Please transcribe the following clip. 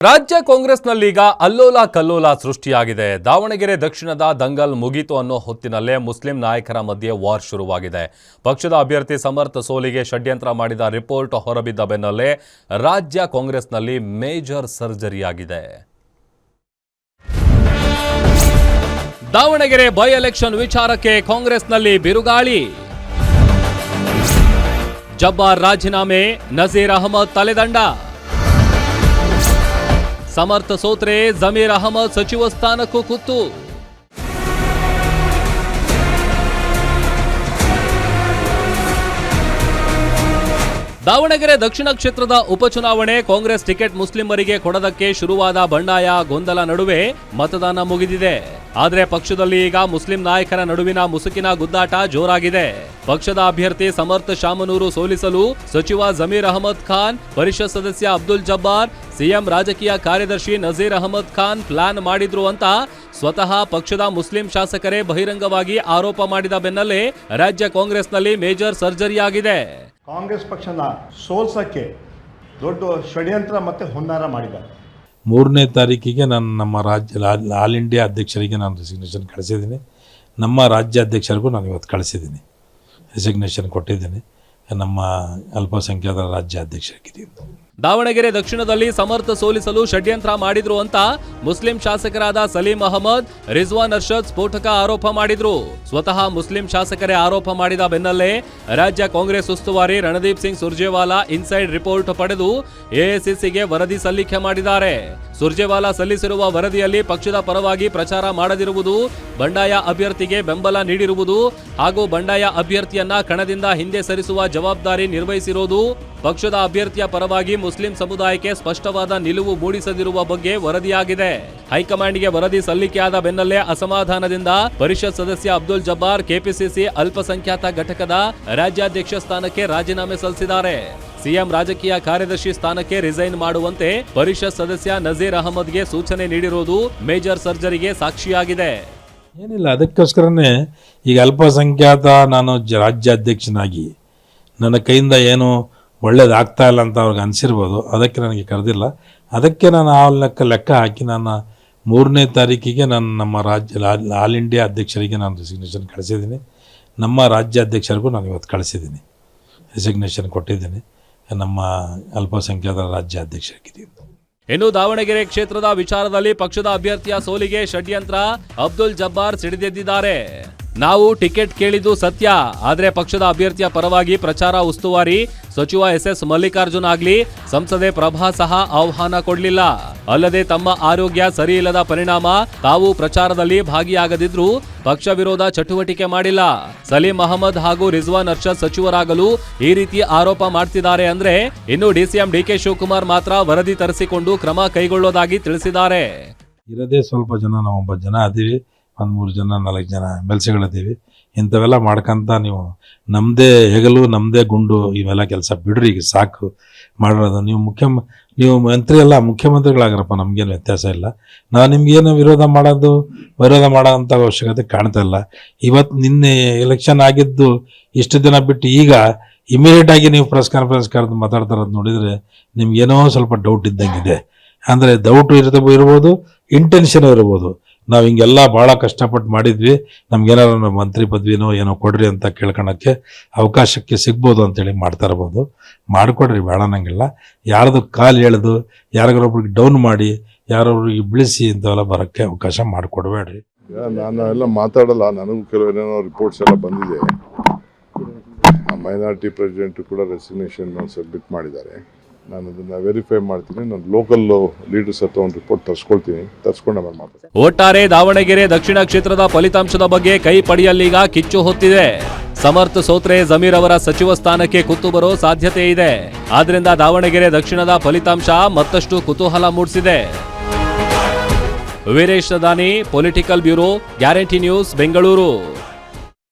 ರಾಜ್ಯ ಕಾಂಗ್ರೆಸ್ನಲ್ಲೀಗ ಅಲ್ಲೋಲ ಕಲ್ಲೋಲ ಸೃಷ್ಟಿಯಾಗಿದೆ. ದಾವಣಗೆರೆ ದಕ್ಷಿಣದ ದಂಗಲ್ ಮುಗಿತು ಅನ್ನೋ ಹೊತ್ತಿನಲ್ಲೇ ಮುಸ್ಲಿಂ ನಾಯಕರ ಮಧ್ಯೆ ವಾರ್ ಶುರುವಾಗಿದೆ. ಪಕ್ಷದ ಅಭ್ಯರ್ಥಿ ಸಮರ್ಥ ಸೋಲಿಗೆ ಷಡ್ಯಂತ್ರ ಮಾಡಿದ ರಿಪೋರ್ಟ್ ಹೊರಬಿದ್ದ ಬೆನ್ನಲ್ಲೇ ರಾಜ್ಯ ಕಾಂಗ್ರೆಸ್ನಲ್ಲಿ ಮೇಜರ್ ಸರ್ಜರಿ ಆಗಿದೆ. ದಾವಣಗೆರೆ ಬೈ ಎಲೆಕ್ಷನ್ ವಿಚಾರಕ್ಕೆ ಕಾಂಗ್ರೆಸ್ನಲ್ಲಿ ಬಿರುಗಾಳಿ. ಜಬ್ಬಾರ್ ರಾಜೀನಾಮೆ, ನಜೀರ್ ಅಹಮದ್ ತಲೆದಂಡ. ಸಮರ್ಥ ಸೋತ್ರೆ ಜಮೀರ್ ಅಹಮದ್ ಸಚಿವ ಸ್ಥಾನಕ್ಕೂ ಕುತ್ತು. ದಾವಣಗೆರೆ ದಕ್ಷಿಣ ಕ್ಷೇತ್ರದ ಉಪಚುನಾವಣೆ ಕಾಂಗ್ರೆಸ್ ಟಿಕೆಟ್ ಮುಸ್ಲಿಮರಿಗೆ ಕೊಡದಕ್ಕೆ ಶುರುವಾದ ಬಂಡಾಯ ಗೊಂದಲ ನಡುವೆ ಮತದಾನ ಮುಗಿದಿದೆ. ಆದರೆ ಪಕ್ಷದಲ್ಲಿ ಈಗ ಮುಸ್ಲಿಂ ನಾಯಕರ ನಡುವಿನ ಮುಸುಕಿನ ಗುದ್ದಾಟ ಜೋರಾಗಿದೆ. ಪಕ್ಷದ ಅಭ್ಯರ್ಥಿ ಸಮರ್ಥ ಶಾಮನೂರು ಸೋಲಿಸಲು ಸಚಿವ ಜಮೀರ್ ಅಹಮದ್ ಖಾನ್, ಪರಿಷತ್ ಸದಸ್ಯ ಅಬ್ದುಲ್ ಜಬ್ಬಾರ್, ಸಿಎಂ ರಾಜಕೀಯ ಕಾರ್ಯದರ್ಶಿ ನಜೀರ್ ಅಹಮದ್ ಖಾನ್ ಪ್ಲಾನ್ ಮಾಡಿದ್ರು ಅಂತ ಸ್ವತಃ ಪಕ್ಷದ ಮುಸ್ಲಿಂ ಶಾಸಕರೇ ಬಹಿರಂಗವಾಗಿ ಆರೋಪ ಮಾಡಿದ ಬೆನ್ನಲ್ಲೇ ರಾಜ್ಯ ಕಾಂಗ್ರೆಸ್ನಲ್ಲಿ ಮೇಜರ್ ಸರ್ಜರಿ ಆಗಿದೆ. ಕಾಂಗ್ರೆಸ್ ಪಕ್ಷನ ಸೋಲ್ಸಕ್ಕೆ ದೊಡ್ಡ ಷಡ್ಯಂತ್ರ ಮತ್ತೆ ಹುನ್ನಾರ ಮಾಡಿದ್ದಾರೆ. 3ನೇ ತಾರೀಕಿಗೆ ನಾನು ನಮ್ಮ ರಾಜ್ಯ ಆಲ್ ಇಂಡಿಯಾ ಅಧ್ಯಕ್ಷರಿಗೆ ನಾನು ರೆಸಿಗ್ನೇಷನ್ ಕಳಿಸಿದ್ದೀನಿ. ನಮ್ಮ ರಾಜ್ಯ ಅಧ್ಯಕ್ಷರಿಗೂ ನಾನು ಇವತ್ತು ಕಳಿಸಿದ್ದೀನಿ, ರೆಸಿಗ್ನೇಷನ್ ಕೊಟ್ಟಿದ್ದೀನಿ. ನಮ್ಮ ಅಲ್ಪಸಂಖ್ಯಾತರ ರಾಜ್ಯ ಅಧ್ಯಕ್ಷರಿದ್ದೀನಿ. ದಾವಣಗೆರೆ ದಕ್ಷಿಣದಲ್ಲಿ ಸಮರ್ಥ ಸೋಲಿಸಲು ಷಡ್ಯಂತ್ರ ಮಾಡಿದ್ರು ಅಂತ ಮುಸ್ಲಿಂ ಶಾಸಕರಾದ ಸಲೀಂ ಅಹಮದ್, ರಿಜ್ವಾನ್ ಅರ್ಷದ್ ಸ್ಫೋಟಕ ಆರೋಪ ಮಾಡಿದ್ರು. ಸ್ವತಃ ಮುಸ್ಲಿಂ ಶಾಸಕರೇ ಆರೋಪ ಮಾಡಿದ ಬೆನ್ನಲ್ಲೇ ರಾಜ್ಯ ಕಾಂಗ್ರೆಸ್ ಉಸ್ತುವಾರಿ ರಣದೀಪ್ ಸಿಂಗ್ ಸುರ್ಜೇವಾಲಾ ಇನ್ಸೈಡ್ ರಿಪೋರ್ಟ್ ಪಡೆದು ಎಐಸಿಸಿಗೆ ವರದಿ ಸಲ್ಲಿಕೆ ಮಾಡಿದ್ದಾರೆ. ಸುರ್ಜೇವಾಲಾ ಸಲ್ಲಿಸಿರುವ ವರದಿಯಲ್ಲಿ ಪಕ್ಷದ ಪರವಾಗಿ ಪ್ರಚಾರ ಮಾಡದಿರುವುದು, ಬಂಡಾಯ ಅಭ್ಯರ್ಥಿಗೆ ಬೆಂಬಲ ನೀಡಿರುವುದು ಹಾಗೂ ಬಂಡಾಯ ಅಭ್ಯರ್ಥಿಯನ್ನ ಕಣದಿಂದ ಹಿಂದೆ ಸರಿಸುವ ಜವಾಬ್ದಾರಿ ನಿರ್ವಹಿಸಿರುವುದು, ಪಕ್ಷದ ಅಭ್ಯರ್ಥಿಯ ಪರವಾಗಿ ಮುಸ್ಲಿಂ ಸಮುದಾಯಕ್ಕೆ ಸ್ಪಷ್ಟವಾದ ನಿಲುವು ಮೂಡಿಸದಿರುವ ಬಗ್ಗೆ ವರದಿಯಾಗಿದೆ. ಹೈಕಮಾಂಡ್ಗೆ ವರದಿ ಸಲ್ಲಿಕೆಯಾದ ಬೆನ್ನಲ್ಲೇ ಅಸಮಾಧಾನದಿಂದ ಪರಿಷತ್ ಸದಸ್ಯ ಅಬ್ದುಲ್ ಜಬ್ಬಾರ್ ಕೆಪಿಸಿಸಿ ಅಲ್ಪಸಂಖ್ಯಾತ ಘಟಕದ ರಾಜ್ಯಾಧ್ಯಕ್ಷ ಸ್ಥಾನಕ್ಕೆ ರಾಜೀನಾಮೆ ಸಲ್ಲಿಸಿದ್ದಾರೆ. ಸಿಎಂ ರಾಜಕೀಯ ಕಾರ್ಯದರ್ಶಿ ಸ್ಥಾನಕ್ಕೆ ರಿಸೈನ್ ಮಾಡುವಂತೆ ಪರಿಷತ್ ಸದಸ್ಯ ನಜೀರ್ ಅಹಮದ್ಗೆ ಸೂಚನೆ ನೀಡಿರುವುದು ಮೇಜರ್ ಸರ್ಜರಿಗೆ ಸಾಕ್ಷಿಯಾಗಿದೆ. ಏನಿಲ್ಲ, ಅದಕ್ಕೋಸ್ಕರನೇ ಈಗ ಅಲ್ಪಸಂಖ್ಯಾತ ನಾನು ರಾಜ್ಯಾಧ್ಯಕ್ಷನಾಗಿ ನನ್ನ ಕೈಯಿಂದ ಏನು ಒಳ್ಳೇದಾಗ್ತಾ ಇಲ್ಲ ಅಂತ ಅವ್ರಿಗೆ ಅನಿಸಿರ್ಬೋದು. ಅದಕ್ಕೆ ನನಗೆ ಕರೆದಿಲ್ಲ. ಅದಕ್ಕೆ ನಾನು ಆ ಲೆಕ್ಕ ಹಾಕಿ ನಾನು 3ನೇ ತಾರೀಕಿಗೆ ನಾನು ನಮ್ಮ ರಾಜ್ಯ ಆಲ್ ಇಂಡಿಯಾ ಅಧ್ಯಕ್ಷರಿಗೆ ನಾನು ರೆಸಿಗ್ನೇಷನ್ ಕಳಿಸಿದ್ದೀನಿ. ನಮ್ಮ ರಾಜ್ಯ ಅಧ್ಯಕ್ಷರಿಗೂ ನಾನು ಇವತ್ತು ಕಳಿಸಿದ್ದೀನಿ, ರೆಸಿಗ್ನೇಷನ್ ಕೊಟ್ಟಿದ್ದೀನಿ. ನಮ್ಮ ಅಲ್ಪಸಂಖ್ಯಾತರ ರಾಜ್ಯ ಅಧ್ಯಕ್ಷರಿದ್ದೀನಿ. ಇನ್ನು ದಾವಣಗೆರೆ ಕ್ಷೇತ್ರದ ವಿಚಾರದಲ್ಲಿ ಪಕ್ಷದ ಅಭ್ಯರ್ಥಿಯ ಸೋಲಿಗೆ ಷಡ್ಯಂತ್ರ ಅಬ್ದುಲ್ ಜಬ್ಬಾರ್ ಸಿಡಿದೆದ್ದಿದ್ದಾರೆ. ನಾವು ಟಿಕೆಟ್ ಕೇಳಿದ್ದು ಸತ್ಯ, ಆದರೆ ಪಕ್ಷದ ಅಭ್ಯರ್ಥಿಯ ಪರವಾಗಿ ಪ್ರಚಾರ ಉಸ್ತುವಾರಿ ಸಚಿವ ಎಸ್ ಮಲ್ಲಿಕಾರ್ಜುನ್ ಆಗ್ಲಿ, ಸಂಸದೆ ಪ್ರಭಾ ಸಹ ಆಹ್ವಾನ ಕೊಡಲಿಲ್ಲ. ಅಲ್ಲದೆ ತಮ್ಮ ಆರೋಗ್ಯ ಸರಿಯಿಲ್ಲದ ಪರಿಣಾಮ ತಾವು ಪ್ರಚಾರದಲ್ಲಿ ಭಾಗಿಯಾಗದಿದ್ರು ಪಕ್ಷ ವಿರೋಧ ಚಟುವಟಿಕೆ ಮಾಡಿಲ್ಲ. ಸಲೀಂ ಅಹಮದ್ ಹಾಗೂ ರಿಜ್ವಾನ್ ಅರ್ಷದ್ ಸಚಿವರಾಗಲು ಈ ರೀತಿ ಆರೋಪ ಮಾಡ್ತಿದ್ದಾರೆ ಅಂದ್ರೆ ಇನ್ನು ಡಿಸಿಎಂ ಡಿಕೆ ಶಿವಕುಮಾರ್ ಮಾತ್ರ ವರದಿ ತರಿಸಿಕೊಂಡು ಕ್ರಮ ಕೈಗೊಳ್ಳೋದಾಗಿ ತಿಳಿಸಿದ್ದಾರೆ. ಇರದೇ ಸ್ವಲ್ಪ ಜನ, ನಾವು 9 ಜನ ಅದೀವಿ, 3 ಜನ 4 ಜನ ಮೆಲ್ಸಿಗಳಿದ್ದೀವಿ. ಇಂಥವೆಲ್ಲ ಮಾಡ್ಕೊಂತ ನೀವು ನಮ್ಮದೇ ಹೆಗಲು ನಮ್ಮದೇ ಗುಂಡು ಇವೆಲ್ಲ ಕೆಲಸ ಬಿಡ್ರಿ, ಈಗ ಸಾಕು ಮಾಡಿರೋದು. ನೀವು ಮಂತ್ರಿ ಅಲ್ಲ, ಮುಖ್ಯಮಂತ್ರಿಗಳಾಗ್ರಪ್ಪ, ನಮಗೇನು ವ್ಯತ್ಯಾಸ ಇಲ್ಲ. ನಾವು ನಿಮ್ಗೇನು ವಿರೋಧ ಮಾಡೋಂಥ ಅವಶ್ಯಕತೆ ಕಾಣ್ತಾ ಇಲ್ಲ. ಇವತ್ತು ನಿನ್ನೆ ಎಲೆಕ್ಷನ್ ಆಗಿದ್ದು ಇಷ್ಟು ದಿನ ಬಿಟ್ಟು ಈಗ ಇಮಿಡಿಯೇಟ್ ಆಗಿ ನೀವು ಪ್ರೆಸ್ ಕಾನ್ಫರೆನ್ಸ್ ಕರೆದು ಮಾತಾಡ್ತಾರದು ನೋಡಿದರೆ ನಿಮ್ಗೇನೋ ಸ್ವಲ್ಪ ಡೌಟ್ ಇದ್ದಂಗಿದೆ. ಅಂದರೆ ಡೌಟು ಇರ್ಬೋದು, ಇಂಟೆನ್ಷನ್ ಇರ್ಬೋದು. ನಾವು ಹಿಂಗೆಲ್ಲ ಭಾಳ ಕಷ್ಟಪಟ್ಟು ಮಾಡಿದ್ವಿ, ನಮ್ಗೇನಾದ್ರು ಮಂತ್ರಿ ಪದವಿನೋ ಏನೋ ಕೊಡ್ರಿ ಅಂತ ಕೇಳ್ಕೊಳಕ್ಕೆ ಅವಕಾಶಕ್ಕೆ ಸಿಗ್ಬೋದು ಅಂತೇಳಿ ಮಾಡ್ತಾ ಇರ್ಬೋದು. ಮಾಡಿಕೊಡ್ರಿ, ಬೇಡ ಅನ್ನಂಗಿಲ್ಲ. ಯಾರ್ದು ಕಾಲು ಎಳೆದು ಯಾರಿಗೊಬ್ರಿಗೆ ಡೌನ್ ಮಾಡಿ ಯಾರೊಬ್ರಿಗೆ ಬಿಳಿಸಿ ಇಂಥವೆಲ್ಲ ಬರೋಕ್ಕೆ ಅವಕಾಶ ಮಾಡಿಕೊಡ್ಬೇಡ್ರಿ. ನಾನು ಎಲ್ಲ ಮಾತಾಡಲ್ಲ, ನನಗೂ ಕೆಲವೇನೋ ರಿಪೋರ್ಟ್ಸ್ ಎಲ್ಲ ಬಂದಿದೆ. ಮೈನಾರಿಟಿ ಪ್ರೆಸಿಡೆಂಟು ಕೂಡ ರೆಸಿಗ್ನೇಷನ್ ಸಬ್ಮಿಟ್ ಮಾಡಿದ್ದಾರೆ. ನಾನು ಅದನ್ನು ವೆರಿಫೈ ಮಾಡ್ತೀನಿ. ನಾನು ಲೋಕಲ್ ಲೀಡರ್ಸ್ ಹತ್ರ ಒಂದು ರಿಪೋರ್ಟ್ ತರಿಸ್ಕೊಂಡು ಆಮೇಲೆ ಮಾತಾಡ್ತೀನಿ. ಒಟ್ಟಾರೆ ದಾವಣಗೆರೆ ದಕ್ಷಿಣ ಕ್ಷೇತ್ರದ ಫಲಿತಾಂಶದ ಬಗ್ಗೆ ಕೈ ಪಡೆಯಲ್ಲೀಗ ಕಿಚ್ಚು ಹೊತ್ತಿದೆ. ಸಮರ್ಥ ಸೋತ್ರೆ ಜಮೀರ್ ಅವರ ಸಚಿವ ಸ್ಥಾನಕ್ಕೆ ಕುತ್ತು ಬರೋ ಸಾಧ್ಯತೆ ಇದೆ. ಆದ್ರಿಂದ ದಾವಣಗೆರೆ ದಕ್ಷಿಣದ ಫಲಿತಾಂಶ ಮತ್ತಷ್ಟು ಕುತೂಹಲ ಮೂಡಿಸಿದೆ. ವೀರೇಶ್ ದಾನಿ, political bureau, guarantee news, Bengaluru.